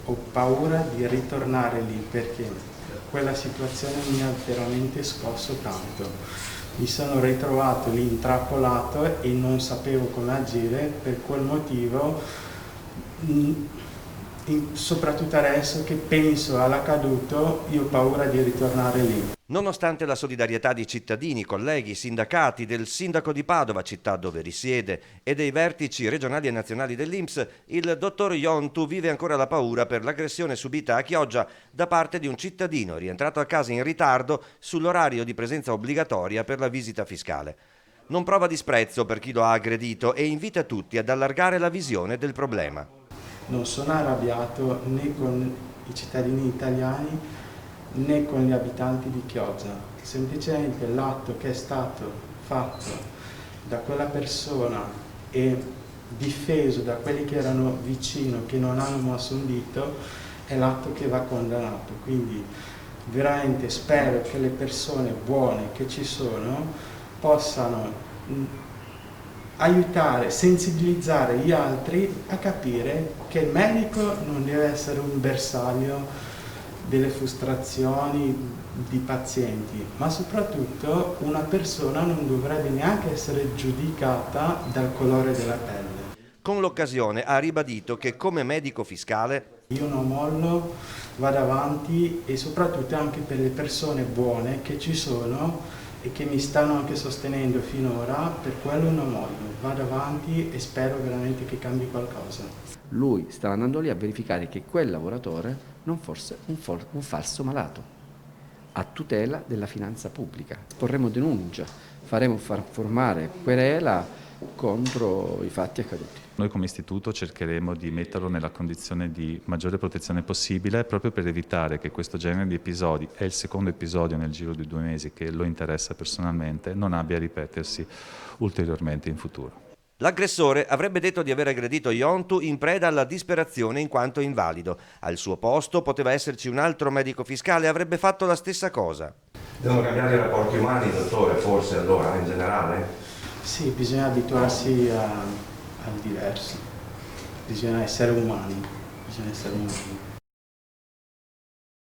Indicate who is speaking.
Speaker 1: ho paura di ritornare lì perché quella situazione mi ha veramente scosso tanto. Mi sono ritrovato lì intrappolato e non sapevo come agire, per quel motivo, soprattutto adesso che penso all'accaduto, io ho paura di ritornare lì.
Speaker 2: Nonostante la solidarietà di cittadini, colleghi, sindacati, del sindaco di Padova, città dove risiede, e dei vertici regionali e nazionali dell'INPS, il dottor Iontu vive ancora la paura per l'aggressione subita a Chioggia da parte di un cittadino rientrato a casa in ritardo sull'orario di presenza obbligatoria per la visita fiscale. Non prova disprezzo per chi lo ha aggredito e invita tutti ad allargare la visione del problema.
Speaker 1: Non sono arrabbiato né con i cittadini italiani né con gli abitanti di Chioggia, semplicemente l'atto che è stato fatto da quella persona e difeso da quelli che erano vicino, che non hanno mosso un dito, è l'atto che va condannato. Quindi veramente spero che le persone buone che ci sono possano aiutare, sensibilizzare gli altri a capire che il medico non deve essere un bersaglio delle frustrazioni di pazienti, ma soprattutto una persona non dovrebbe neanche essere giudicata dal colore della pelle.
Speaker 2: Con l'occasione ha ribadito che come medico fiscale
Speaker 1: io non mollo, vado avanti e soprattutto anche per le persone buone che ci sono e che mi stanno anche sostenendo finora, per quello non mollo, vado avanti e spero veramente che cambi qualcosa.
Speaker 3: Lui stava andando lì a verificare che quel lavoratore non fosse un falso malato, a tutela della finanza pubblica. Porremo denuncia, faremo formare querela contro i fatti accaduti.
Speaker 4: Noi come istituto cercheremo di metterlo nella condizione di maggiore protezione possibile proprio per evitare che questo genere di episodi, è il secondo episodio nel giro di 2 mesi che lo interessa personalmente, non abbia a ripetersi ulteriormente in futuro.
Speaker 2: L'aggressore avrebbe detto di aver aggredito Iontu in preda alla disperazione in quanto invalido. Al suo posto poteva esserci un altro medico fiscale e avrebbe fatto la stessa cosa.
Speaker 5: Devono cambiare i rapporti umani, dottore, forse allora, in generale?
Speaker 1: Sì, bisogna abituarsi al diverso, bisogna essere umani.